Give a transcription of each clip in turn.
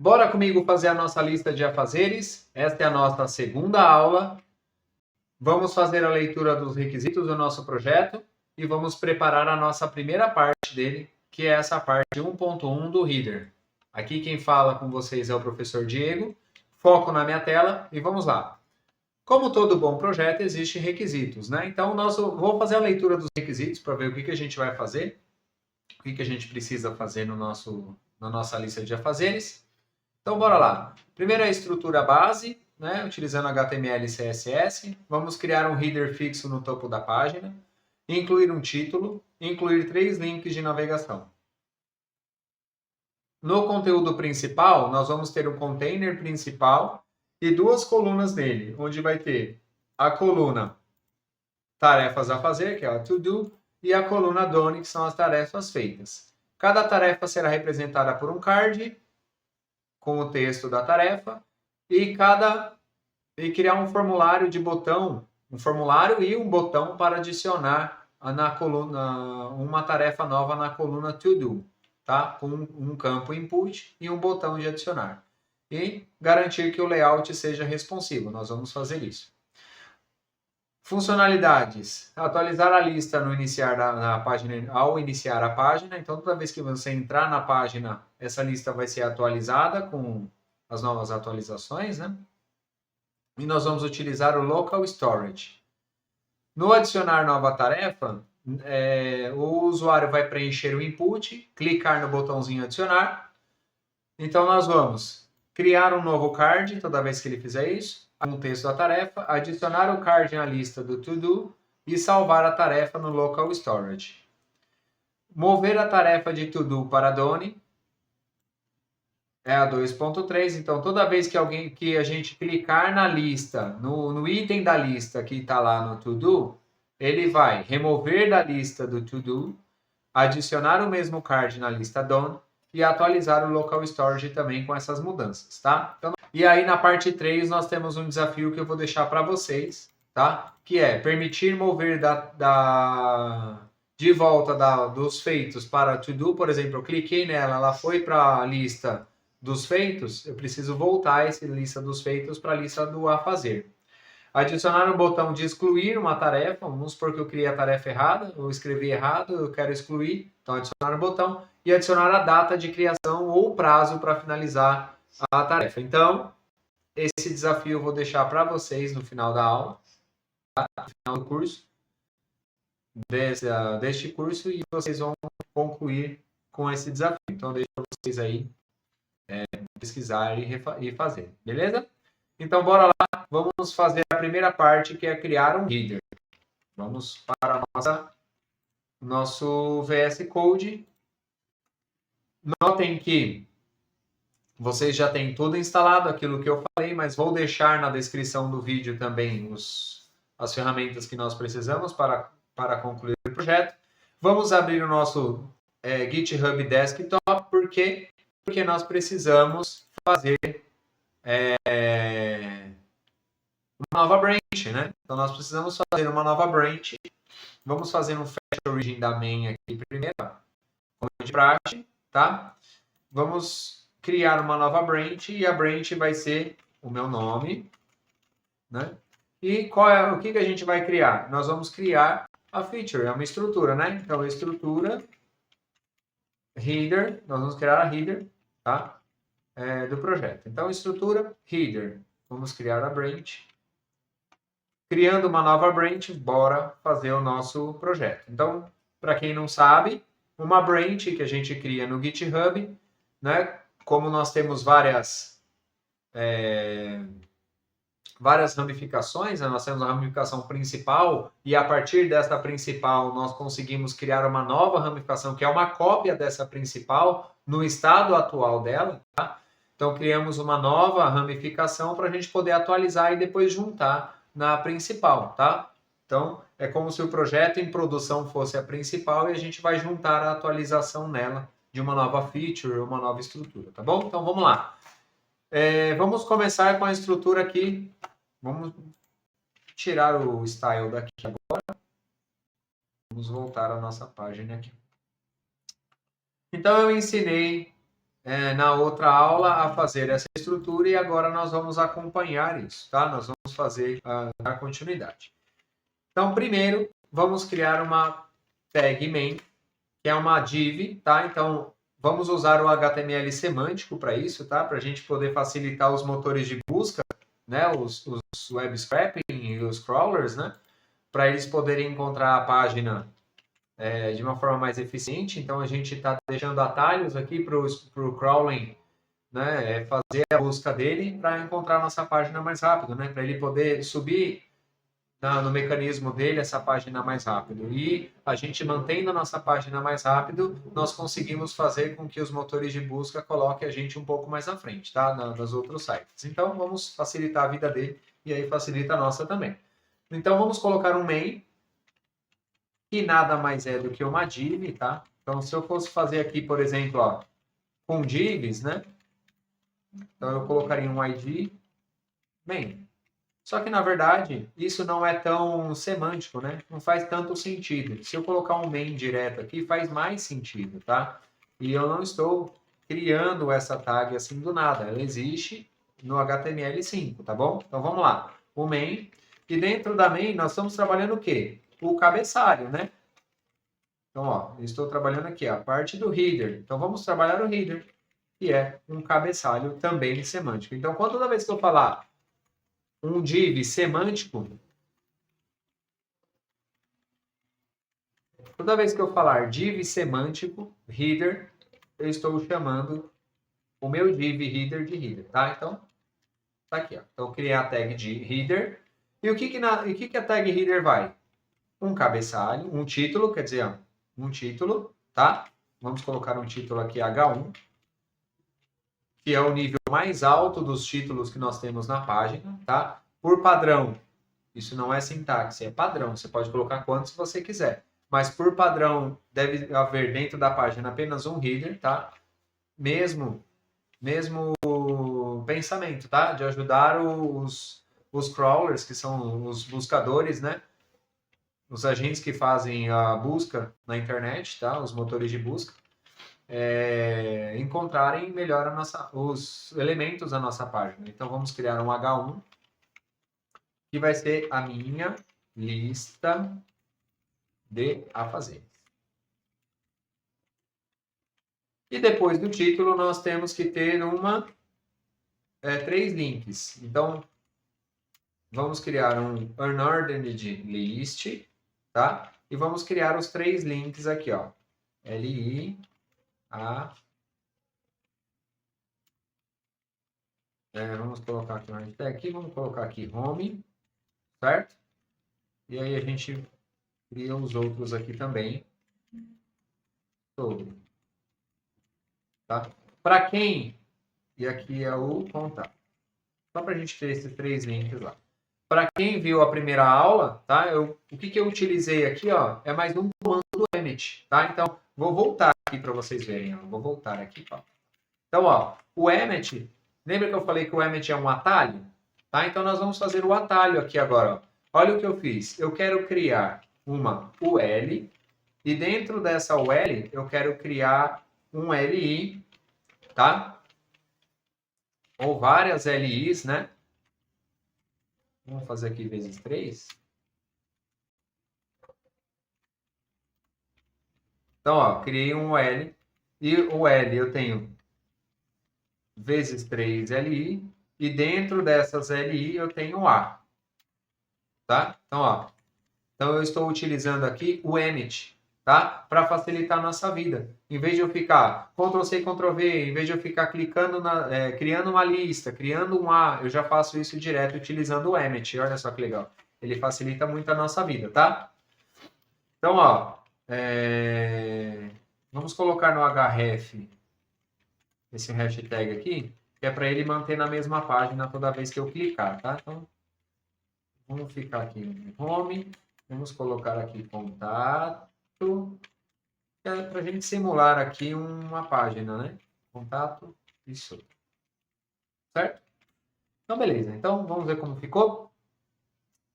Bora comigo fazer a nossa lista de afazeres. Esta é a nossa segunda aula. Vamos fazer a leitura dos requisitos do nosso projeto e vamos preparar a nossa primeira parte dele, que é essa parte 1.1 do Reader. Aqui quem fala com vocês é o professor Diego. Foco na minha tela e vamos lá. Como todo bom projeto, existem requisitos, né? Então, vou fazer a leitura dos requisitos para ver o que a gente vai fazer, o que a gente precisa fazer na nossa lista de afazeres. Então, bora lá. Primeiro a estrutura base, né, utilizando HTML e CSS. Vamos criar um header fixo no topo da página, incluir um título, incluir 3 links de navegação. No conteúdo principal, nós vamos ter o container principal e 2 colunas nele, onde vai ter a coluna tarefas a fazer, que é a to do, e a coluna done, que são as tarefas feitas. Cada tarefa será representada por um card com o texto da tarefa e criar um formulário de botão, um formulário e um botão para adicionar na coluna uma tarefa nova na coluna to do, tá? Com um campo input e um botão de adicionar. E garantir que o layout seja responsivo. Nós vamos fazer isso. Funcionalidades. Atualizar a lista no iniciar na página, ao iniciar a página. Então, toda vez que você entrar na página, essa lista vai ser atualizada com as novas atualizações, né? E nós vamos utilizar o Local Storage. No adicionar nova tarefa, o usuário vai preencher o input, clicar no botãozinho adicionar. Então, nós vamos criar um novo card toda vez que ele fizer isso, com o texto da tarefa, adicionar o card na lista do to-do e salvar a tarefa no Local Storage. Mover a tarefa de to-do para done é a 2.3, então toda vez que a gente clicar na lista, no item da lista que está lá no to-do, ele vai remover da lista do to-do, adicionar o mesmo card na lista done e atualizar o Local Storage também com essas mudanças, tá? Então, e aí na parte 3 nós temos um desafio que eu vou deixar para vocês, tá? Que é permitir mover de volta dos feitos para to-do. Por exemplo, eu cliquei nela, ela foi para a lista dos feitos, eu preciso voltar essa lista dos feitos para a lista do a fazer. Adicionar um botão de excluir uma tarefa, vamos supor que eu criei a tarefa errada, eu escrevi errado, eu quero excluir, então adicionar um botão e adicionar a data de criação ou prazo para finalizar a tarefa. Então, esse desafio eu vou deixar para vocês no final da aula, tá? No final do curso, deste curso, e vocês vão concluir com esse desafio. Então, deixo para vocês aí pesquisar e fazer, beleza? Então, bora lá, vamos fazer a primeira parte, que é criar um header. Vamos para o nosso VS Code. Notem que vocês já têm tudo instalado, aquilo que eu falei, mas vou deixar na descrição do vídeo também as ferramentas que nós precisamos para concluir o projeto. Vamos abrir o nosso GitHub Desktop, porque nós precisamos fazer uma nova branch, né? Então, nós precisamos fazer uma nova branch. Vamos fazer um fetch origin da main aqui primeiro, como de praxe, tá? Vamos criar uma nova branch e a branch vai ser o meu nome, né? E o que a gente vai criar? Nós vamos criar a feature, é uma estrutura, né? Então, a estrutura header, nós vamos criar a header, tá? Do projeto. Então, estrutura header. Vamos criar a branch. Criando uma nova branch, bora fazer o nosso projeto. Então, para quem não sabe, uma branch que a gente cria no GitHub, né? Como nós temos várias ramificações, né? Nós temos a ramificação principal e a partir dessa principal nós conseguimos criar uma nova ramificação que é uma cópia dessa principal no estado atual dela, tá? Então, criamos uma nova ramificação para a gente poder atualizar e depois juntar na principal, tá? Então, é como se o projeto em produção fosse a principal e a gente vai juntar a atualização nela de uma nova feature, uma nova estrutura, tá bom? Então, vamos lá. Vamos começar com a estrutura aqui. Vamos tirar o style daqui agora. Vamos voltar à nossa página aqui. Então, eu ensinei na outra aula a fazer essa estrutura e agora nós vamos acompanhar isso, tá? Nós vamos fazer a continuidade. Então, primeiro, vamos criar uma tag main, que é uma div, tá? Então, vamos usar o HTML semântico para isso, tá? Para a gente poder facilitar os motores de busca, né? Os web scraping e os crawlers, né? Para eles poderem encontrar a página de uma forma mais eficiente. Então, a gente está deixando atalhos aqui para o crawling, né? Fazer a busca dele para encontrar a nossa página mais rápido, né? Para ele poder subir no mecanismo dele essa página mais rápido. E a gente mantendo a nossa página mais rápido, nós conseguimos fazer com que os motores de busca coloquem a gente um pouco mais à frente, tá? Nos outros sites. Então, vamos facilitar a vida dele e aí facilita a nossa também. Então, vamos colocar um main, que nada mais é do que uma div, tá? Então, se eu fosse fazer aqui, por exemplo, ó, com divs, né? Então, eu colocaria um id main. Só que, na verdade, isso não é tão semântico, né? Não faz tanto sentido. Se eu colocar um main direto aqui, faz mais sentido, tá? E eu não estou criando essa tag assim do nada. Ela existe no HTML5, tá bom? Então, vamos lá. O main. E dentro da main, nós estamos trabalhando o quê? O cabeçalho, né? Então, ó, eu estou trabalhando aqui a parte do header. Então, vamos trabalhar o header, que é um cabeçalho também semântico. Então, toda vez que eu falar um div semântico, toda vez que eu falar div semântico, header, eu estou chamando o meu div header de header, tá? Então, tá aqui, ó. Então, eu criei a tag de header. E o que a tag header vai? Um cabeçalho, um título, quer dizer, ó, um título, tá? Vamos colocar um título aqui H1, que é o nível mais alto dos títulos que nós temos na página, tá? Por padrão, isso não é sintaxe, é padrão. Você pode colocar quantos você quiser. Mas por padrão, deve haver dentro da página apenas um header, tá? Mesmo pensamento, tá? De ajudar os crawlers, que são os buscadores, né? Os agentes que fazem a busca na internet, tá? Os motores de busca. Encontrarem melhor os elementos da nossa página. Então, vamos criar um H1, que vai ser a minha lista de afazeres. E depois do título, nós temos que ter três links. Então, vamos criar um unordered list, tá? E vamos criar os três links aqui, ó. Vamos colocar aqui uma hashtag aqui, vamos colocar aqui home, certo? E aí a gente cria os outros aqui também. Todo. Tá? Para quem? E aqui é o contato. Só para a gente ter esses três links lá. Para quem viu a primeira aula, tá? O que eu utilizei aqui, ó, é mais um comando do emmet, tá? Então, vou voltar aqui para vocês verem. Ó. Vou voltar aqui, ó. Então, ó, o emmet, lembra que eu falei que o emmet é um atalho? Tá? Então, nós vamos fazer o atalho aqui agora, ó. Olha o que eu fiz. Eu quero criar uma UL e dentro dessa UL eu quero criar um LI, tá? Ou várias LIs, né? Vamos fazer aqui vezes 3. Então, ó, criei um L. E o L eu tenho vezes 3 LI. E dentro dessas LI eu tenho A. Tá? Então, ó. Então, eu estou utilizando aqui o emmet, tá? Para facilitar a nossa vida. Em vez de eu ficar Ctrl+C, Ctrl+V, em vez de eu ficar clicando criando uma lista, criando um A, eu já faço isso direto utilizando o emmet. Olha só que legal. Ele facilita muito a nossa vida, tá? Então, ó, vamos colocar no href esse hashtag aqui, que é para ele manter na mesma página toda vez que eu clicar, tá? Então, vamos ficar aqui no home, vamos colocar aqui contato, para a gente simular aqui uma página, né? Contato, isso. Certo? Então, beleza. Então, vamos ver como ficou.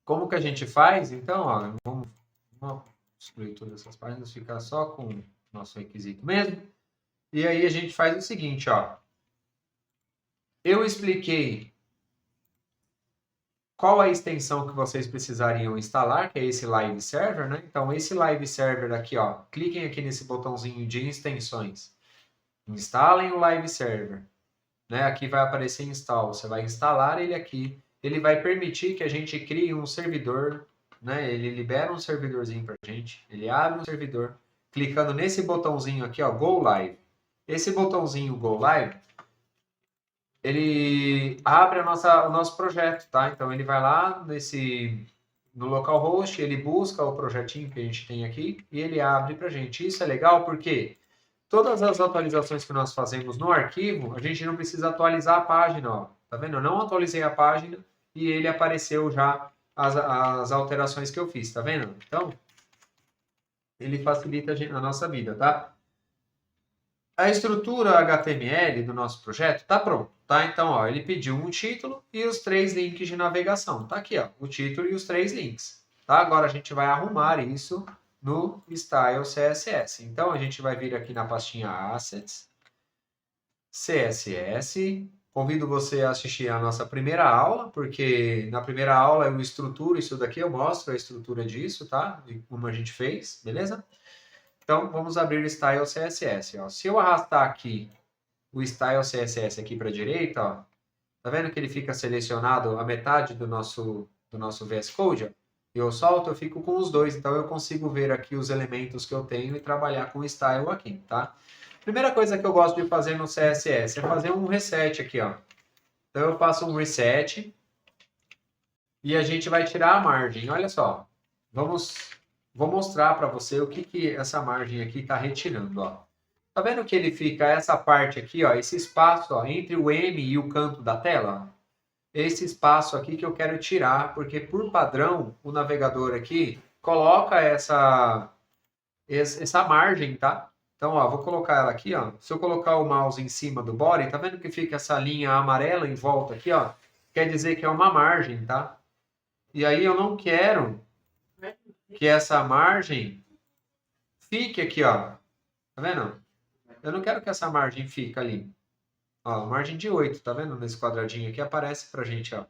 Como que a gente faz? Então, ó, vamos excluir todas essas páginas, ficar só com o nosso requisito mesmo. E aí a gente faz o seguinte, ó. Eu expliquei qual a extensão que vocês precisariam instalar, que é esse Live Server, né? Então, esse Live Server aqui, ó, cliquem aqui nesse botãozinho de extensões. Instalem o Live Server, né? Aqui vai aparecer install, você vai instalar ele aqui. Ele vai permitir que a gente crie um servidor, né? Ele libera um servidorzinho pra gente, ele abre um servidor, clicando nesse botãozinho aqui, ó, Go Live. Esse botãozinho Go Live, ele abre o nosso projeto, tá? Então ele vai lá no localhost, ele busca o projetinho que a gente tem aqui e ele abre pra gente. Isso é legal porque todas as atualizações que nós fazemos no arquivo, a gente não precisa atualizar a página, ó. Tá vendo? Eu não atualizei a página e ele apareceu já as alterações que eu fiz, tá vendo? Então, ele facilita a nossa vida, tá? A estrutura HTML do nosso projeto está pronto, tá? Então, ó, ele pediu um título e os 3 links de navegação. Tá aqui, ó, o título e os 3 links, tá? Agora a gente vai arrumar isso no Style CSS. Então, a gente vai vir aqui na pastinha Assets, CSS. Convido você a assistir a nossa primeira aula, porque na primeira aula eu estruturo isso daqui, eu mostro a estrutura disso, tá? De como a gente fez, beleza? Então, vamos abrir o Style CSS. Ó. Se eu arrastar aqui o Style CSS aqui para a direita, ó, tá vendo que ele fica selecionado a metade do nosso VS Code? Ó? Eu solto, eu fico com os dois. Então, eu consigo ver aqui os elementos que eu tenho e trabalhar com o Style aqui, tá? Primeira coisa que eu gosto de fazer no CSS é fazer um reset aqui, ó. Então, eu faço um reset e a gente vai tirar a margem. Olha só, vou mostrar para você o que essa margem aqui está retirando, ó. Tá vendo que ele fica essa parte aqui, ó, esse espaço, ó, entre o M e o canto da tela? Esse espaço aqui que eu quero tirar, porque por padrão o navegador aqui coloca essa margem, tá? Então, ó, vou colocar ela aqui, ó. Se eu colocar o mouse em cima do body, tá vendo que fica essa linha amarela em volta aqui, ó? Quer dizer que é uma margem, tá? E aí eu não quero que essa margem fique aqui, ó. Tá vendo? Eu não quero que essa margem fique ali. Ó, margem de 8, tá vendo? Nesse quadradinho aqui aparece pra gente, ó.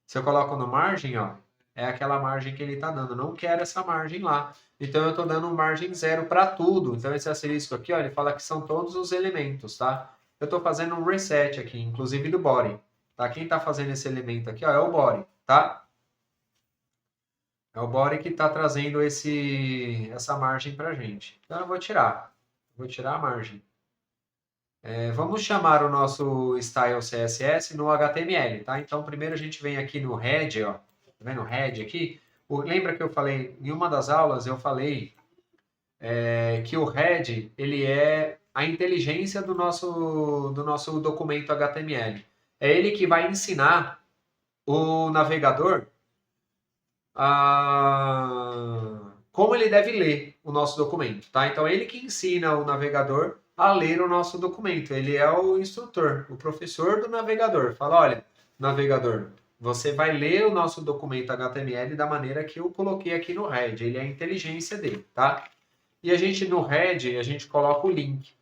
Se eu coloco no margem, ó, é aquela margem que ele tá dando. Eu não quero essa margem lá. Então eu tô dando margem 0 para tudo. Então esse asterisco aqui, ó, ele fala que são todos os elementos, tá? Eu tô fazendo um reset aqui, inclusive do body. Tá? Quem tá fazendo esse elemento aqui, ó, é o body, tá? É o body que está trazendo essa margem para a gente. Então eu vou tirar a margem. Vamos chamar o nosso style CSS no HTML, tá? Então primeiro a gente vem aqui no head, ó. Tá vendo o head aqui? Lembra que eu falei, em uma das aulas eu falei que o head, ele é a inteligência do nosso documento HTML. É ele que vai ensinar o navegador como ele deve ler o nosso documento, tá? Então, ele que ensina o navegador a ler o nosso documento. Ele é o instrutor, o professor do navegador. Fala, olha, navegador, você vai ler o nosso documento HTML da maneira que eu coloquei aqui no head. Ele é a inteligência dele, tá? E a gente, no head, a gente coloca o link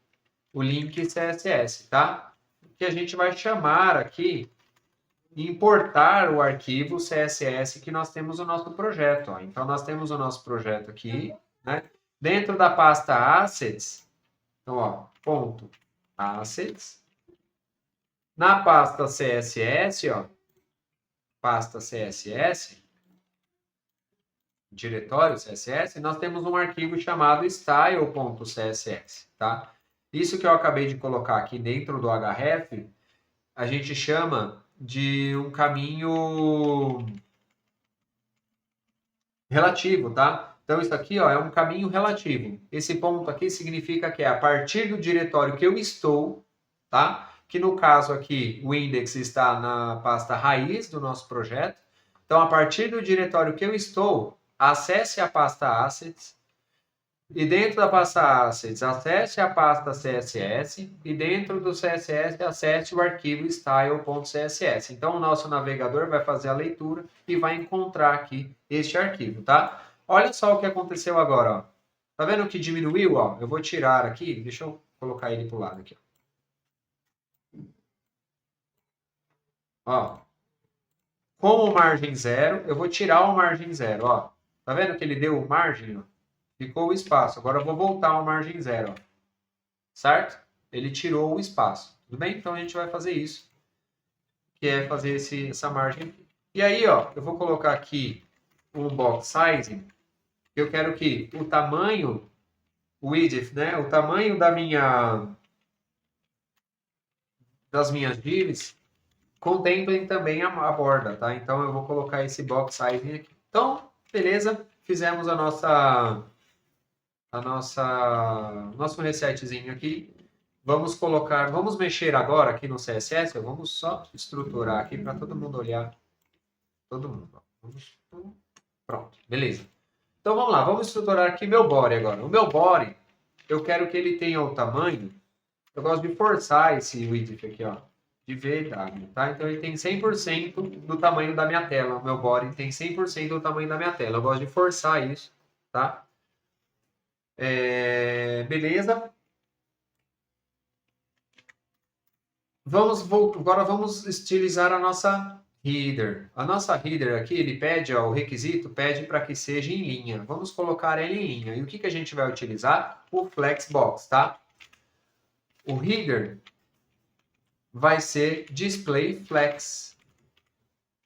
CSS, tá? Que a gente vai chamar aqui importar o arquivo CSS que nós temos no nosso projeto. Ó. Então, nós temos o nosso projeto aqui, né? Dentro da pasta Assets, então, ó, ponto Assets. Na pasta CSS, ó, pasta CSS, diretório CSS, nós temos um arquivo chamado style.css, tá? Isso que eu acabei de colocar aqui dentro do href, a gente chama de um caminho relativo, tá? Então, isso aqui, ó, é um caminho relativo. Esse ponto aqui significa que é a partir do diretório que eu estou, tá? Que no caso aqui, o index está na pasta raiz do nosso projeto. Então, a partir do diretório que eu estou, acesse a pasta Assets. E dentro da pasta Assets, acesse a pasta CSS e dentro do CSS, acesse o arquivo style.css. Então, o nosso navegador vai fazer a leitura e vai encontrar aqui este arquivo, tá? Olha só o que aconteceu agora, ó. Tá vendo que diminuiu, ó? Eu vou tirar aqui, deixa eu colocar ele pro lado aqui. Ó. Com o margem 0, eu vou tirar o margem 0, ó. Tá vendo que ele deu margem, ó? Ficou o espaço. Agora eu vou voltar ao margem 0, ó. Certo? Ele tirou o espaço. Tudo bem? Então a gente vai fazer isso. Que é fazer essa margem. E aí, ó, eu vou colocar aqui um box sizing. Eu quero que o tamanho, o width, né? O tamanho das minhas divs contemplem também a borda, tá? Então eu vou colocar esse box sizing aqui. Então, beleza, fizemos nosso resetzinho aqui. Vamos mexer agora aqui no CSS, vamos só estruturar aqui para todo mundo olhar. Todo mundo. Pronto, beleza. Então vamos lá, vamos estruturar aqui meu body agora. O meu body, eu quero que ele tenha o tamanho, eu gosto de forçar esse width aqui, ó, de VW, tá? Então ele tem 100% do tamanho da minha tela. O meu body tem 100% do tamanho da minha tela. Eu gosto de forçar isso, tá? Beleza. Agora vamos estilizar a nossa header. A nossa header aqui, ele pede, ó, o requisito pede para que seja em linha. Vamos colocar ela em linha. E o que a gente vai utilizar? O Flexbox, tá? O header vai ser Display Flex.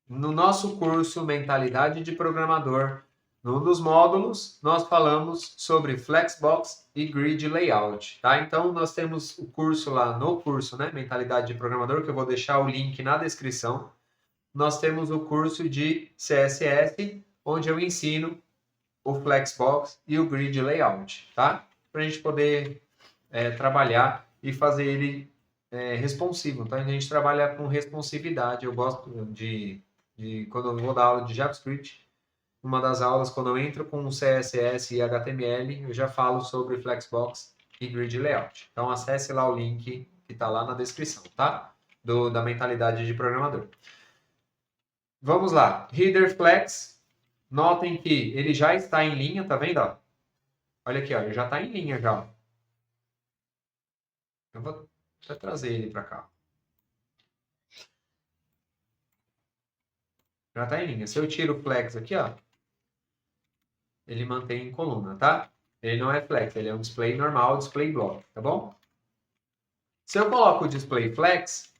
No nosso curso Mentalidade de Programador, num dos módulos, nós falamos sobre Flexbox e Grid Layout, tá? Então, nós temos o curso lá, no curso, né, Mentalidade de Programador, que eu vou deixar o link na descrição. Nós temos o curso de CSS, onde eu ensino o Flexbox e o Grid Layout, tá? Para a gente poder trabalhar e fazer ele responsivo. Então, a gente trabalha com responsividade. Eu gosto quando eu vou dar aula de JavaScript, uma das aulas, quando eu entro com CSS e HTML, eu já falo sobre Flexbox e Grid Layout. Então, acesse lá o link que está lá na descrição, tá? Da mentalidade de programador. Vamos lá. Header Flex. Notem que ele já está em linha, tá vendo? Ó? Olha aqui, ó, ele já está em linha já. Ó. Eu vou até trazer ele para cá. Já está em linha. Se eu tiro o flex aqui, ó, ele mantém em coluna, tá? Ele não é flex, ele é um display normal, display block, tá bom? Se eu coloco o display flex,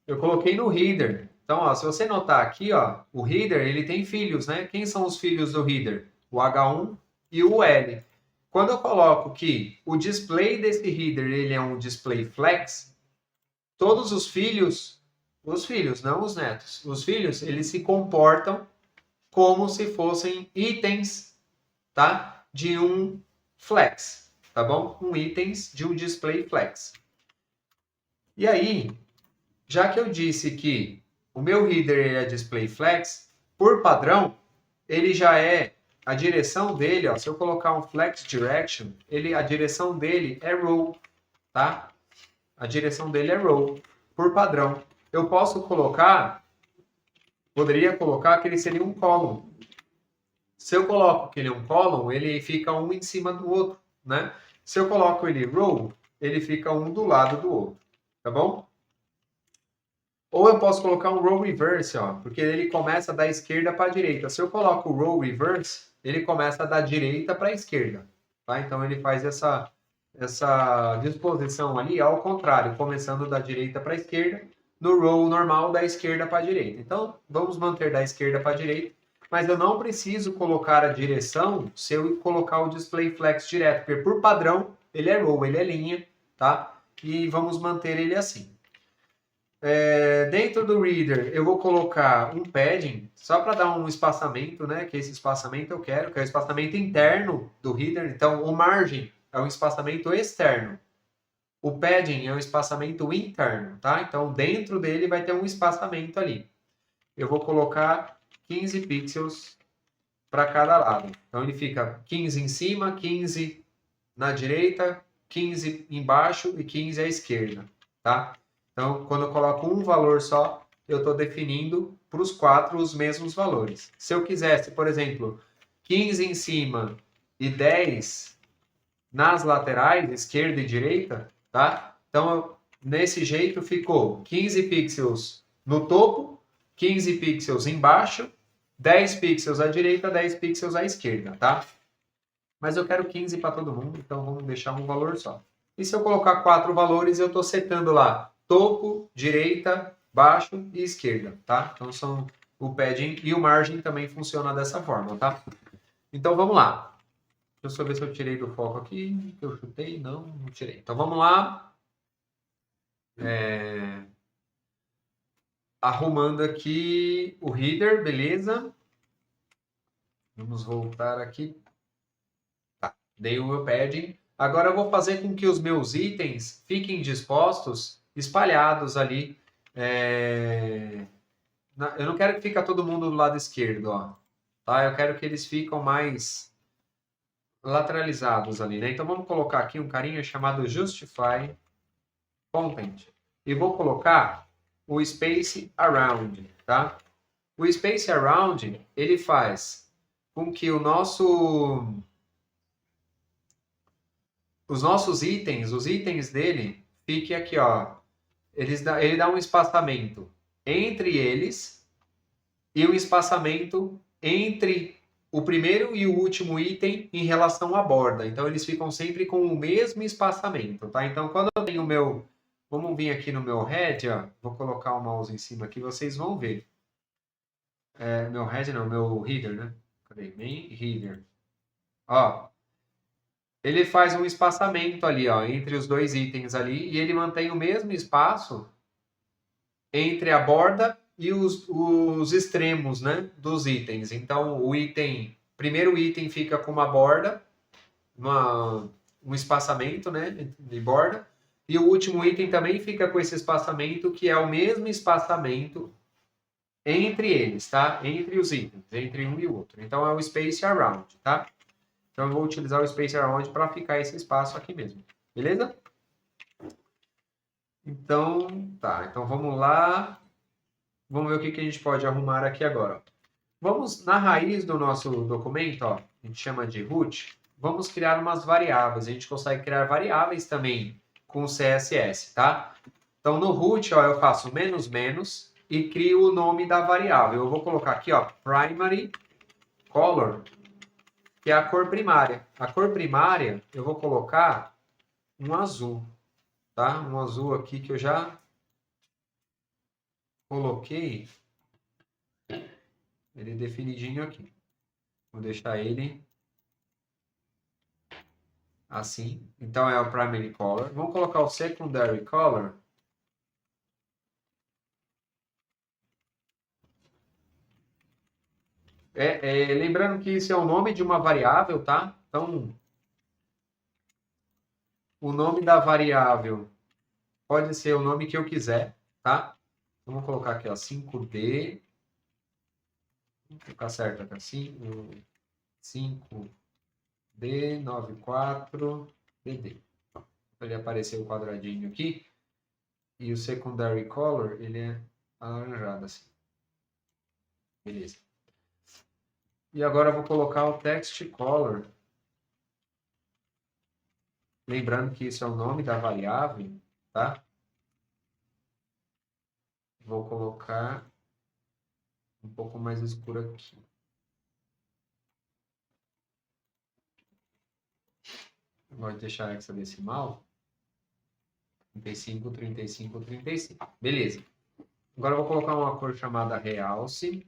eu coloquei no header. Então, ó, se você notar aqui, ó, o header, ele tem filhos, né? Quem são os filhos do header? O H1 e o L. Quando eu coloco que o display desse header, ele é um display flex, todos os filhos, não os netos, os filhos, eles se comportam como se fossem itens, tá? De um flex, tá bom? Itens de um display flex. E aí, já que eu disse que o meu header é display flex, por padrão, ele já é, a direção dele, ó, se eu colocar um flex direction, a direção dele é row, tá? A direção dele é row, por padrão. Eu poderia colocar que ele seria um column. Se eu coloco que ele é um column, ele fica um em cima do outro, né? Se eu coloco ele row, ele fica um do lado do outro, tá bom? Ou eu posso colocar um row reverse, ó, porque ele começa da esquerda para a direita. Se eu coloco o row reverse, ele começa da direita para a esquerda, tá? Então ele faz essa disposição ali ao contrário, começando da direita para a esquerda, no row normal da esquerda para a direita. Então, vamos manter da esquerda para a direita, mas eu não preciso colocar a direção se eu colocar o display flex direto, porque por padrão ele é row, ele é linha, tá? E vamos manter ele assim. Dentro do Reader, eu vou colocar um padding, só para dar um espaçamento, né? Que esse espaçamento eu quero, que é o espaçamento interno do Reader. Então, o margin é um espaçamento externo. O padding é um espaçamento interno, tá? Então, dentro dele vai ter um espaçamento ali. Eu vou colocar 15 pixels para cada lado. Então, ele fica 15 em cima, 15 na direita, 15 embaixo e 15 à esquerda, tá? Então, quando eu coloco um valor só, eu estou definindo para os 4 os mesmos valores. Se eu quisesse, por exemplo, 15 em cima e 10 nas laterais, esquerda e direita, tá? Então, nesse jeito ficou 15 pixels no topo, 15 pixels embaixo, 10 pixels à direita, 10 pixels à esquerda, tá? Mas eu quero 15 para todo mundo, então vamos deixar um valor só. E se eu colocar 4 valores, eu estou setando lá topo, direita, baixo e esquerda, tá? Então são o padding e o margin também funciona dessa forma, tá? Então vamos lá. Deixa eu só ver se eu tirei do foco aqui. Eu chutei? Não tirei. Então vamos lá. Arrumando aqui o header, beleza? Vamos voltar aqui. Tá, dei o meu padding. Agora eu vou fazer com que os meus itens fiquem dispostos, espalhados ali. Eu não quero que fique todo mundo do lado esquerdo, ó. Tá? Eu quero que eles fiquem mais lateralizados ali, né? Então vamos colocar aqui um carinha chamado Justify Content. E vou colocar o Space Around, tá? O Space Around, ele faz com que os nossos itens, os itens dele, fiquem aqui, ó. Ele dá um espaçamento entre eles e um espaçamento entre o primeiro e o último item em relação à borda. Então, eles ficam sempre com o mesmo espaçamento, tá? Então, quando eu tenho o meu... Vamos vir aqui no meu head, ó. Vou colocar o mouse em cima aqui, vocês vão ver. Meu head não, meu header, né? Cadê? Main header. Ó. Ele faz um espaçamento ali, ó, entre os dois itens ali, e ele mantém o mesmo espaço entre a borda e os extremos, né, dos itens. Então, primeiro item fica com uma borda, um espaçamento, né, de borda, e o último item também fica com esse espaçamento, que é o mesmo espaçamento entre eles, tá? Entre os itens, entre um e o outro. Então, é o Space Around, tá? Então, eu vou utilizar o Space Around para ficar esse espaço aqui mesmo, beleza? Então, tá. Então, vamos lá. Vamos ver o que a gente pode arrumar aqui agora. Vamos na raiz do nosso documento, ó, a gente chama de root, vamos criar umas variáveis. A gente consegue criar variáveis também com o CSS, tá? Então, no root, ó, eu faço menos menos e crio o nome da variável. Eu vou colocar aqui, ó, primary color, que é a cor primária. A cor primária, eu vou colocar um azul, tá? Um azul aqui que eu já coloquei ele definidinho aqui. Vou deixar ele assim. Então é o primary color. Vamos colocar o secondary color. Lembrando que isso é o nome de uma variável, tá? Então, o nome da variável pode ser o nome que eu quiser, tá? Então, vou colocar aqui, ó, 5D. Vou colocar certo aqui, assim. 5D94DD. Ele apareceu o quadradinho aqui. E o secondary color, ele é alaranjado assim. Beleza. E agora eu vou colocar o text color. Lembrando que isso é o nome da variável, tá? Vou colocar um pouco mais escuro aqui. Vou deixar hexadecimal. 35, 35, 35. Beleza. Agora eu vou colocar uma cor chamada realce.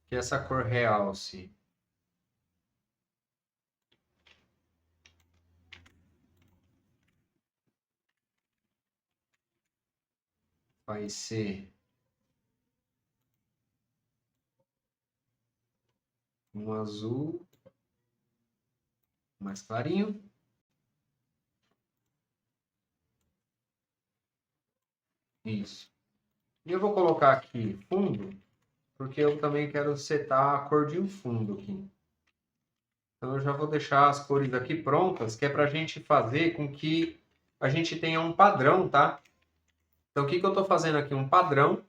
Que essa cor realce vai ser um azul mais clarinho. Isso. E eu vou colocar aqui fundo, porque eu também quero setar a cor de um fundo aqui. Então eu já vou deixar as cores aqui prontas, que é para a gente fazer com que a gente tenha um padrão, tá? Então o que eu estou fazendo aqui? Um padrão.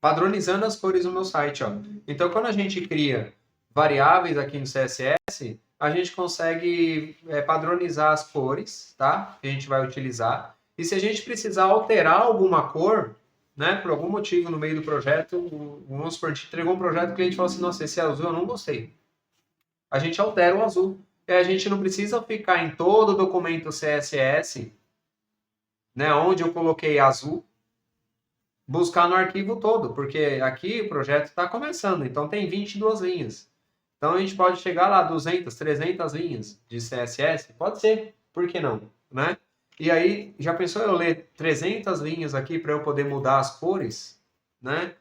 Padronizando as cores no meu site, ó. Então quando a gente cria variáveis aqui no CSS, a gente consegue padronizar as cores, tá? Que a gente vai utilizar. E se a gente precisar alterar alguma cor, né, por algum motivo no meio do projeto, vamos supor, a gente entregou um projeto e o cliente falou assim, nossa, esse azul eu não gostei. A gente altera o azul. E a gente não precisa ficar em todo o documento CSS, né, onde eu coloquei azul, buscar no arquivo todo, porque aqui o projeto está começando, então tem 22 linhas. Então a gente pode chegar lá 200, 300 linhas de CSS, pode ser, por que não, né? E aí, já pensou eu ler 300 linhas aqui para eu poder mudar as cores, né?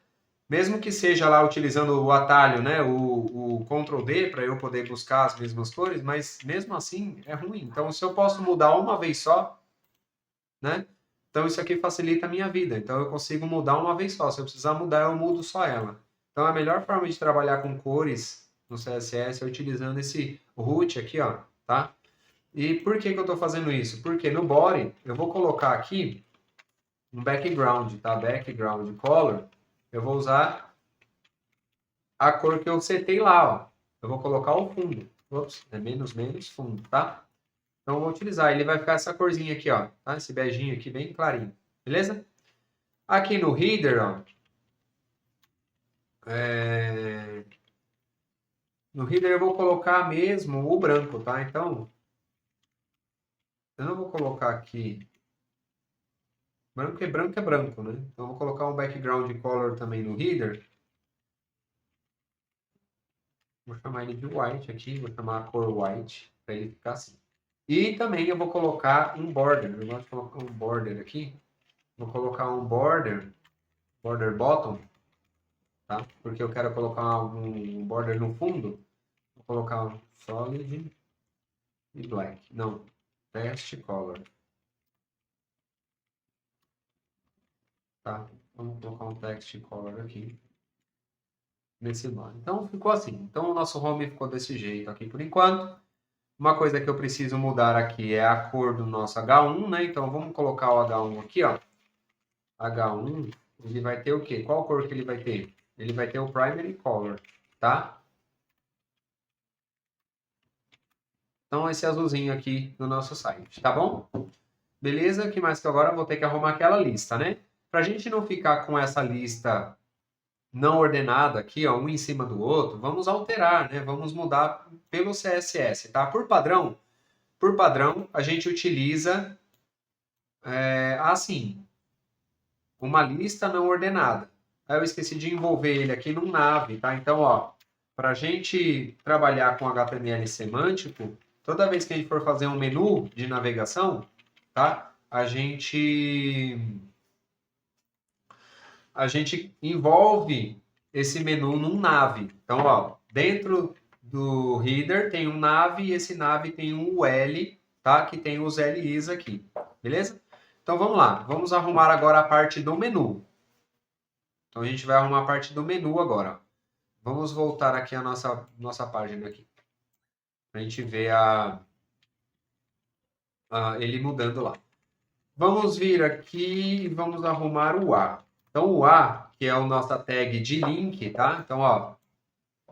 Mesmo que seja lá utilizando o atalho, né, o Ctrl D para eu poder buscar as mesmas cores, mas mesmo assim é ruim. Então, se eu posso mudar uma vez só, né? Então isso aqui facilita a minha vida. Então eu consigo mudar uma vez só. Se eu precisar mudar, eu mudo só ela. Então a melhor forma de trabalhar com cores no CSS é utilizando esse root aqui, ó, tá? E por que que eu estou fazendo isso? Porque no body eu vou colocar aqui um background, tá? Background color. Eu vou usar a cor que eu setei lá, ó. Eu vou colocar o fundo. Ops, é menos fundo, tá? Então, eu vou utilizar. Ele vai ficar essa corzinha aqui, ó. Tá? Esse beijinho aqui, bem clarinho. Beleza? Aqui no header, ó. No header eu vou colocar mesmo o branco, tá? Então, eu não vou colocar aqui... Branco é branco, né? Então, eu vou colocar um background color também no header. Vou chamar ele de white aqui. Vou chamar a cor white, para ele ficar assim. E também eu vou colocar um border. Eu gosto de colocar um border aqui. Vou colocar um border bottom, tá? Porque eu quero colocar um border no fundo. Vou colocar um solid e black. Não, test color. Tá? Vamos colocar um text color aqui. Nesse lado. Então ficou assim. Então o nosso home ficou desse jeito aqui por enquanto. Uma coisa que eu preciso mudar aqui é a cor do nosso H1, né? Então vamos colocar o H1 aqui, ó. H1, ele vai ter o quê? Qual cor que ele vai ter? Ele vai ter o primary color, tá? Então esse azulzinho aqui no nosso site, tá bom? Beleza? Que mais que agora eu vou ter que arrumar aquela lista, né? Pra gente não ficar com essa lista não ordenada aqui, ó, um em cima do outro, vamos alterar, né? Vamos mudar pelo CSS, tá? Por padrão, a gente utiliza assim, uma lista não ordenada. Aí eu esqueci de envolver ele aqui num nav, tá? Então, ó, para a gente trabalhar com HTML semântico, toda vez que a gente for fazer um menu de navegação, tá? A gente envolve esse menu num nav. Então, ó, dentro do header tem um nav e esse nav tem um UL, tá? Que tem os LIs aqui, beleza? Então vamos lá, vamos arrumar agora a parte do menu. Então a gente vai arrumar a parte do menu agora. Vamos voltar aqui a nossa página aqui. Pra gente ver ele mudando lá. Vamos vir aqui e vamos arrumar o A. Então o A, que é a nossa tag de link, tá? Então, ó,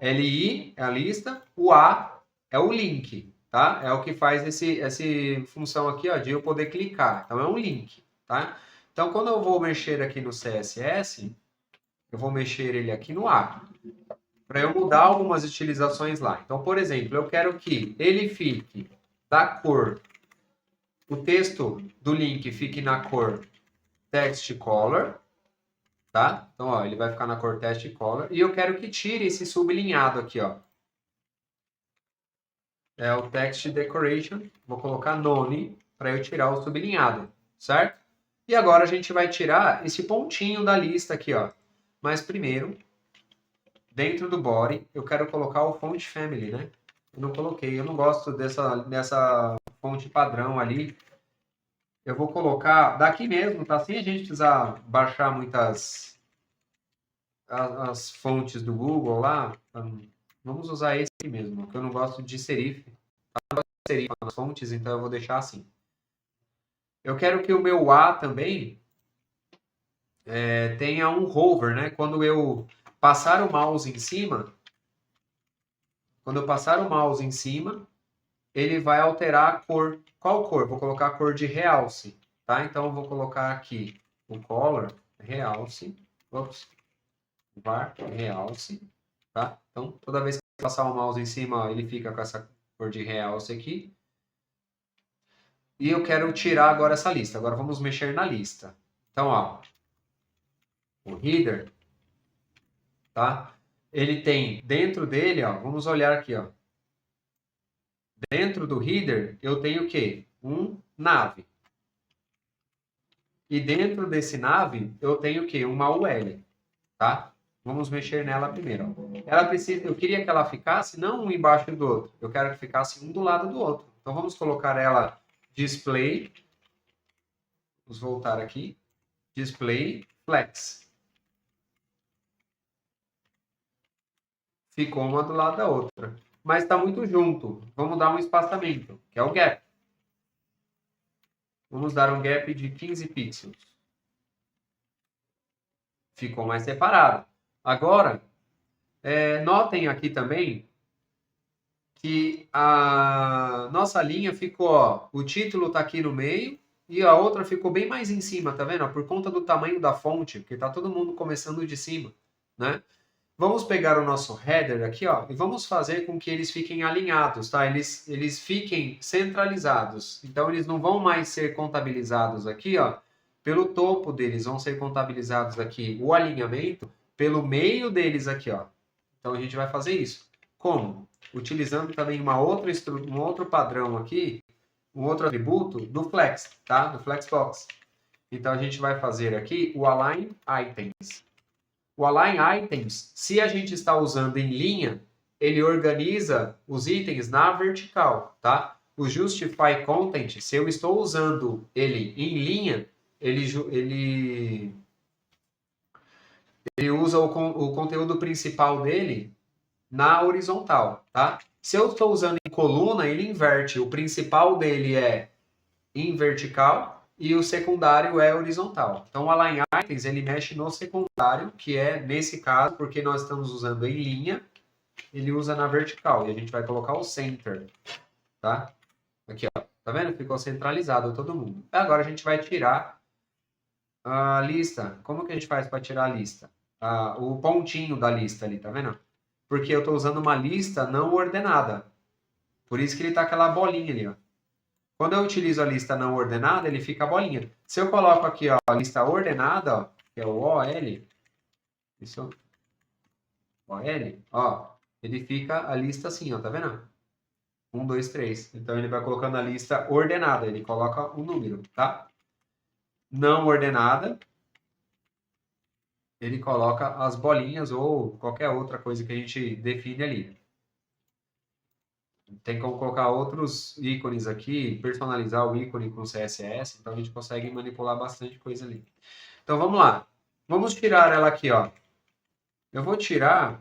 LI é a lista, o A é o link, tá? É o que faz essa função aqui, ó, de eu poder clicar. Então é um link, tá? Então quando eu vou mexer aqui no CSS, eu vou mexer ele aqui no A, para eu mudar algumas utilizações lá. Então, por exemplo, eu quero que ele fique da cor, o texto do link fique na cor text color, tá? Então, ó, ele vai ficar na cor text color. E eu quero que tire esse sublinhado aqui, ó. É o text decoration. Vou colocar none para eu tirar o sublinhado, certo? E agora a gente vai tirar esse pontinho da lista aqui, ó. Mas primeiro, dentro do body, eu quero colocar o font family, né? Eu não coloquei, eu não gosto dessa fonte padrão ali. Eu vou colocar daqui mesmo, tá? Sem a gente precisar baixar muitas as fontes do Google lá. Vamos usar esse aqui mesmo, porque eu não gosto de serif. Eu gosto de serif nas fontes, então eu vou deixar assim. Eu quero que o meu A também tenha um hover, né? Quando eu passar o mouse em cima, Quando eu passar o mouse em cima, ele vai alterar a cor. Qual cor? Vou colocar a cor de realce, tá? Então eu vou colocar aqui o color realce, var realce, tá? Então toda vez que eu passar o mouse em cima, ó, ele fica com essa cor de realce aqui. E eu quero tirar agora essa lista. Agora vamos mexer na lista. Então, ó, o header, tá? Ele tem dentro dele, ó, vamos olhar aqui, ó. Dentro do header, eu tenho o quê? Um nav. E dentro desse nav, eu tenho o quê? Uma UL, tá? Vamos mexer nela primeiro. Ó. Ela precisa, eu queria que ela ficasse não um embaixo do outro. Eu quero que ficasse um do lado do outro. Então vamos colocar ela display. Vamos voltar aqui. Display flex. Ficou uma do lado da outra. Mas está muito junto. Vamos dar um espaçamento, que é o gap. Vamos dar um gap de 15 pixels. Ficou mais separado. Agora, notem aqui também que a nossa linha ficou, ó, o título está aqui no meio e a outra ficou bem mais em cima, tá vendo? Por conta do tamanho da fonte, porque tá todo mundo começando de cima, né? Vamos pegar o nosso header aqui, ó, e vamos fazer com que eles fiquem alinhados, tá? Eles fiquem centralizados. Então, eles não vão mais ser contabilizados aqui, ó, pelo topo deles, vão ser contabilizados aqui o alinhamento pelo meio deles aqui, ó. Então, a gente vai fazer isso. Como? Utilizando também um outro padrão aqui, um outro atributo do Flex, tá? Do Flexbox. Então, a gente vai fazer aqui o Align Items. O Align Items, se a gente está usando em linha, ele organiza os itens na vertical, tá? O Justify Content, se eu estou usando ele em linha, ele usa o conteúdo principal dele na horizontal, tá? Se eu estou usando em coluna, ele inverte. O principal dele é em vertical e o secundário é horizontal. Então, o Align Items, ele mexe no secundário, que é, nesse caso, porque nós estamos usando em linha, ele usa na vertical. E a gente vai colocar o Center, tá? Aqui, ó. Tá vendo? Ficou centralizado todo mundo. Agora, a gente vai tirar a lista. Como que a gente faz para tirar a lista? O pontinho da lista ali, tá vendo? Porque eu estou usando uma lista não ordenada. Por isso que ele tá aquela bolinha ali, ó. Quando eu utilizo a lista não ordenada, ele fica a bolinha. Se eu coloco aqui, ó, a lista ordenada, ó, que é o OL, isso, OL, ó, ele fica a lista assim, ó, tá vendo? 1, 2, 3. Então ele vai colocando a lista ordenada, ele coloca o número, tá? Não ordenada, ele coloca as bolinhas ou qualquer outra coisa que a gente define ali. Tem como colocar outros ícones aqui, personalizar o ícone com CSS, então a gente consegue manipular bastante coisa ali. Então vamos lá. Vamos tirar ela aqui, ó. Eu vou tirar,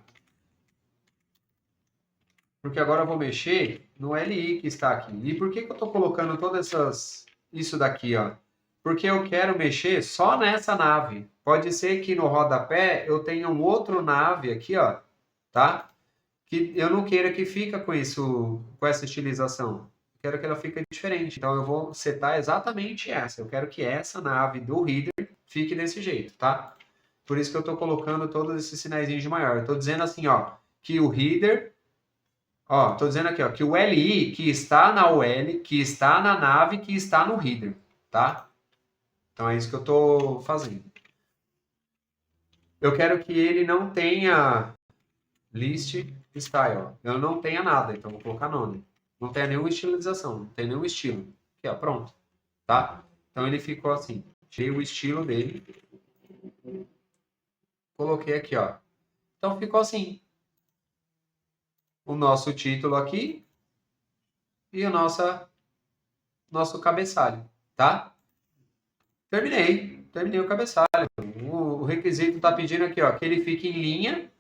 porque agora eu vou mexer no LI que está aqui. E por que eu estou colocando todas isso daqui, ó? Porque eu quero mexer só nessa nave. Pode ser que no rodapé eu tenha um outro nave aqui, ó, tá? Que eu não queira que fica com isso, com essa estilização. Eu quero que ela fique diferente. Então eu vou setar exatamente essa. Eu quero que essa nave do header fique desse jeito, tá? Por isso que eu estou colocando todos esses sinaizinhos de maior. Eu estou dizendo assim, ó, que o header, ó, estou dizendo aqui, ó, que o LI que está na OL, que está na nave, que está no header, tá? Então é isso que eu estou fazendo. Eu quero que ele não tenha list style. Eu não tenha nada, então vou colocar none. Não tenha nenhuma estilização, não tem nenhum estilo. Aqui, ó, pronto. Tá? Então ele ficou assim. Tirei o estilo dele. Coloquei aqui, ó. Então ficou assim. O nosso título aqui e o nosso cabeçalho, tá? Terminei o cabeçalho. O requisito está pedindo aqui, ó, que ele fique em linha,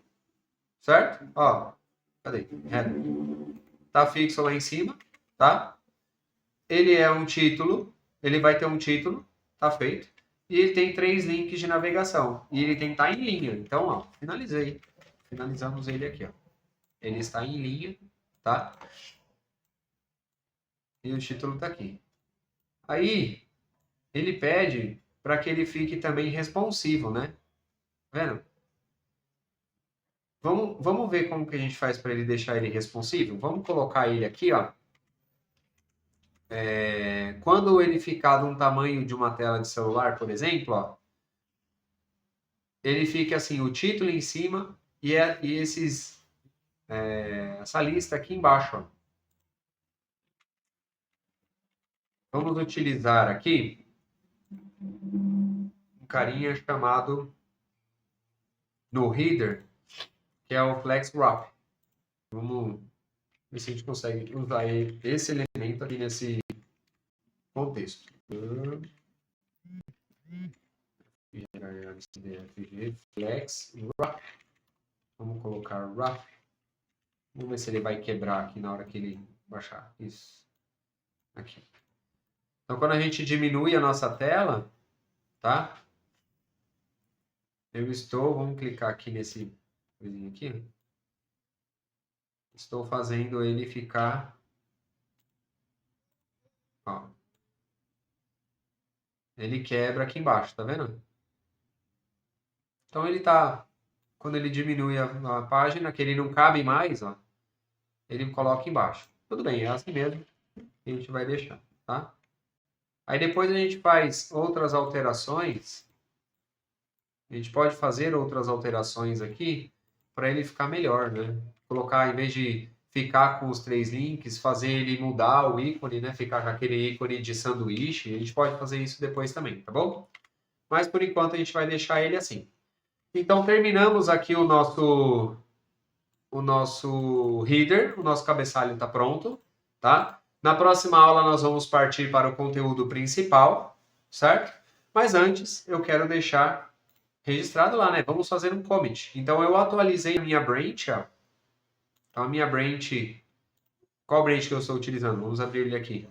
certo? Ó, cadê? Tá fixo lá em cima, tá? Ele é um título, ele vai ter um título, tá feito. E ele tem 3 links de navegação. E ele tem que estar em linha. Então, ó, finalizei. Finalizamos ele aqui, ó. Ele está em linha tá? E o título está aqui. Aí, ele pede para que ele fique também responsivo, né? Tá vendo? Vamos ver como que a gente faz para ele deixar ele responsivo? Vamos colocar ele aqui, ó. Quando ele ficar de um tamanho de uma tela de celular, por exemplo, ó, ele fica assim, o título em cima e essa lista aqui embaixo, ó. Vamos utilizar aqui um carinha chamado no header, que é o Flex Wrap. Vamos ver se a gente consegue usar esse elemento aqui nesse contexto. Flex Wrap. Vamos colocar Wrap. Vamos ver se ele vai quebrar aqui na hora que ele baixar. Isso. Aqui. Então, quando a gente diminui a nossa tela, tá? Vamos clicar aqui nesse coisinho aqui. Estou fazendo ele ficar, ó. Ele quebra aqui embaixo, tá vendo? Então ele tá, quando ele diminui a página, que ele não cabe mais, ó, ele coloca embaixo. Tudo bem, é assim mesmo que a gente vai deixar, tá? Aí depois a gente faz outras alterações. A gente pode fazer outras alterações aqui para ele ficar melhor, né? Colocar, em vez de ficar com os 3 links, fazer ele mudar o ícone, né? Ficar com aquele ícone de sanduíche. A gente pode fazer isso depois também, tá bom? Mas por enquanto a gente vai deixar ele assim. Então terminamos aqui o nosso header, o nosso cabeçalho está pronto, tá? Na próxima aula nós vamos partir para o conteúdo principal, certo? Mas antes eu quero deixar registrado lá, né? Vamos fazer um commit. Então eu atualizei a minha branch, ó. Então a minha branch, qual branch que eu estou utilizando? Vamos abrir ele aqui.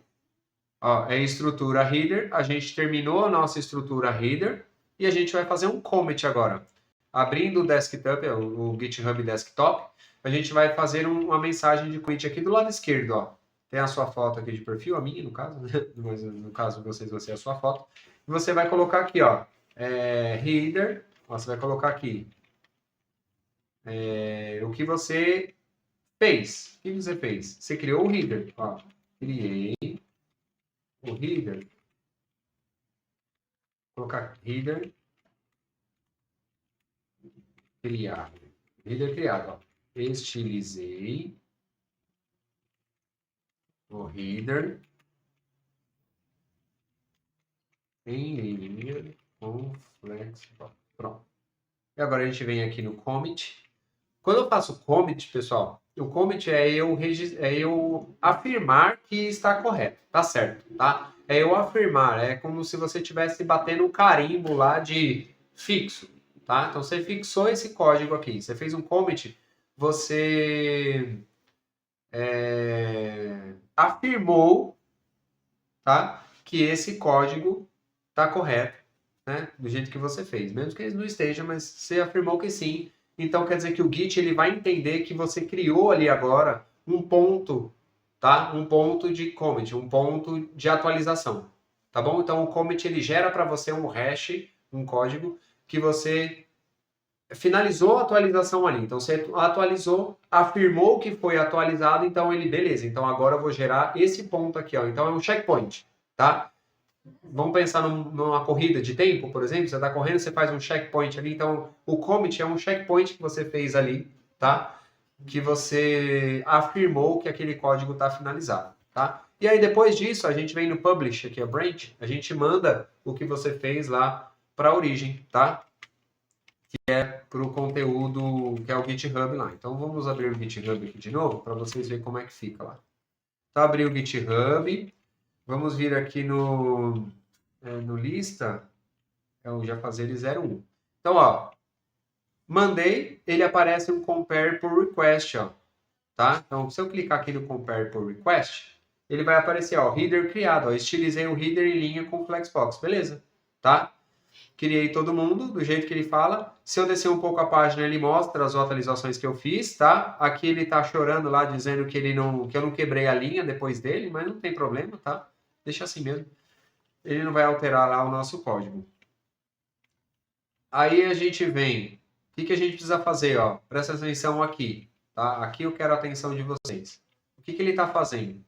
Ó, é estrutura header, a gente terminou a nossa estrutura header e a gente vai fazer um commit agora. Abrindo o desktop, o GitHub Desktop, a gente vai fazer uma mensagem de commit aqui do lado esquerdo, ó. Tem a sua foto aqui de perfil, a minha no caso, né? Mas no caso de vocês vai ser a sua foto. E você vai colocar aqui, ó, header, ó, você vai colocar aqui o que você fez. O que você fez? Você criou o header, ó. Criei o header. Vou colocar header criado. Header criado, ó. Estilizei o header em linha com flex. Pronto. E agora a gente vem aqui no commit. Quando eu faço commit, pessoal, o commit é eu afirmar que está correto, tá certo, tá? É eu afirmar, é como se você estivesse batendo um carimbo lá de fixo, tá? Então você fixou esse código aqui, você fez um commit, você afirmou, tá? Que esse código está correto, né? Do jeito que você fez, mesmo que ele não esteja, mas você afirmou que sim. Então quer dizer que o Git ele vai entender que você criou ali agora um ponto, tá? Um ponto de commit, um ponto de atualização, tá bom? Então o commit ele gera para você um hash, um código que você finalizou a atualização ali. Então você atualizou, afirmou que foi atualizado, então ele beleza. Então agora eu vou gerar esse ponto aqui, ó. Então é um checkpoint, tá? Vamos pensar numa corrida de tempo, por exemplo, você está correndo, você faz um checkpoint ali, então o commit é um checkpoint que você fez ali, tá? Que você afirmou que aquele código está finalizado, tá? E aí depois disso, a gente vem no publish, aqui a branch, a gente manda o que você fez lá para a origem, tá? Que é para o conteúdo, que é o GitHub lá. Então vamos abrir o GitHub aqui de novo, para vocês verem como é que fica lá. Então abri o GitHub. Vamos vir aqui no lista, eu já fazer ele 01. Então, ó, mandei, ele aparece um compare por request, ó, tá? Então, se eu clicar aqui no compare por request, ele vai aparecer, ó, header criado, ó, estilizei o header em linha com Flexbox, beleza, tá? criei todo mundo, do jeito que ele fala. Se eu descer um pouco a página, ele mostra as atualizações que eu fiz, tá? Aqui ele tá chorando lá, dizendo que eu não quebrei a linha depois dele, mas não tem problema, tá? Deixa assim mesmo. Ele não vai alterar lá o nosso código. Aí a gente vem. O que a gente precisa fazer, ó? Presta atenção aqui, tá? Aqui eu quero a atenção de vocês. O que ele está fazendo?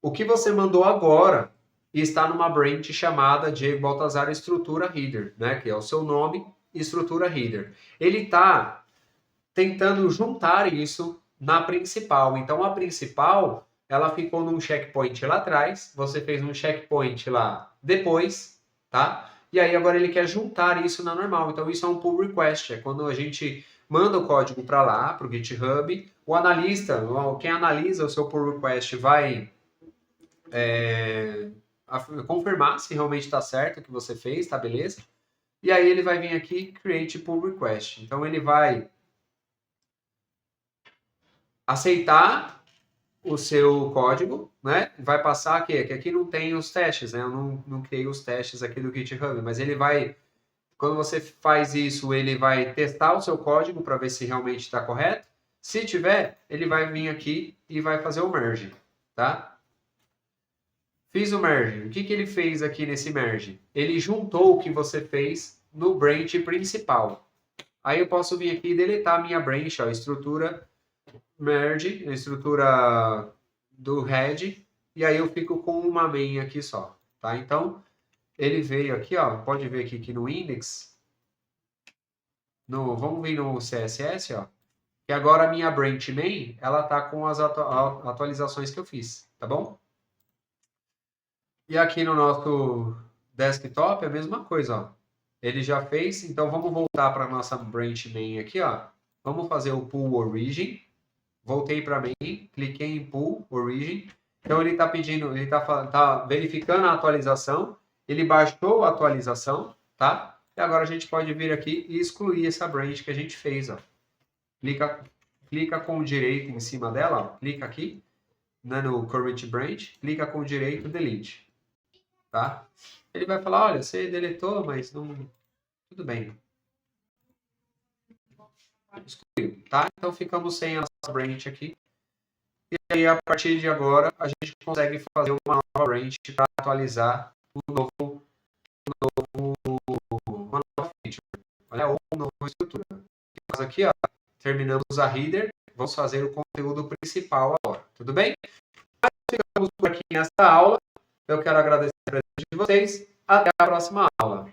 O que você mandou agora está numa branch chamada Diego Baltazar Estrutura Header, né? Que é o seu nome, Estrutura Header. Ele está tentando juntar isso na principal. Então, a principal, ela ficou num checkpoint lá atrás, você fez um checkpoint lá depois, tá? E aí agora ele quer juntar isso na normal. Então, isso é um pull request. É quando a gente manda o código para lá, para o GitHub. O analista, quem analisa o seu pull request vai confirmar se realmente está certo o que você fez, tá beleza? E aí ele vai vir aqui, create pull request. Então ele vai aceitar o seu código, né? Vai passar aqui, que aqui não tem os testes, né? Eu não criei os testes aqui do GitHub, mas ele vai, quando você faz isso, ele vai testar o seu código para ver se realmente está correto. Se tiver, ele vai vir aqui e vai fazer o merge, tá? Fiz o merge. O que ele fez aqui nesse merge? Ele juntou o que você fez no branch principal. Aí eu posso vir aqui e deletar a minha branch, ó, estrutura merge, a estrutura do head, e aí eu fico com uma main aqui só, tá? Então, ele veio aqui, ó, pode ver aqui que no index, vamos vir no CSS, ó, que agora a minha branch main, ela tá com as atualizações que eu fiz, tá bom? E aqui no nosso desktop é a mesma coisa, ó. Ele já fez, então vamos voltar para a nossa branch main aqui, ó. Vamos fazer o pull origin. Voltei para main, cliquei em pull origin. Então ele está pedindo, ele tá verificando a atualização. Ele baixou a atualização, tá? E agora a gente pode vir aqui e excluir essa branch que a gente fez, ó. Clica com o direito em cima dela, ó. Clica aqui, né, no current branch, clica com o direito delete. Tá? Ele vai falar, olha, você deletou, mas não... Tudo bem. Excluiu, tá? Então ficamos sem a nossa branch aqui. E aí, a partir de agora, a gente consegue fazer uma nova branch para atualizar uma nova feature. Olha, ou uma nova estrutura. Nós aqui, ó, terminamos a header, vamos fazer o conteúdo principal agora. Tudo bem? Mas ficamos por aqui nessa aula. Eu quero agradecer a presença de vocês. Até a próxima aula.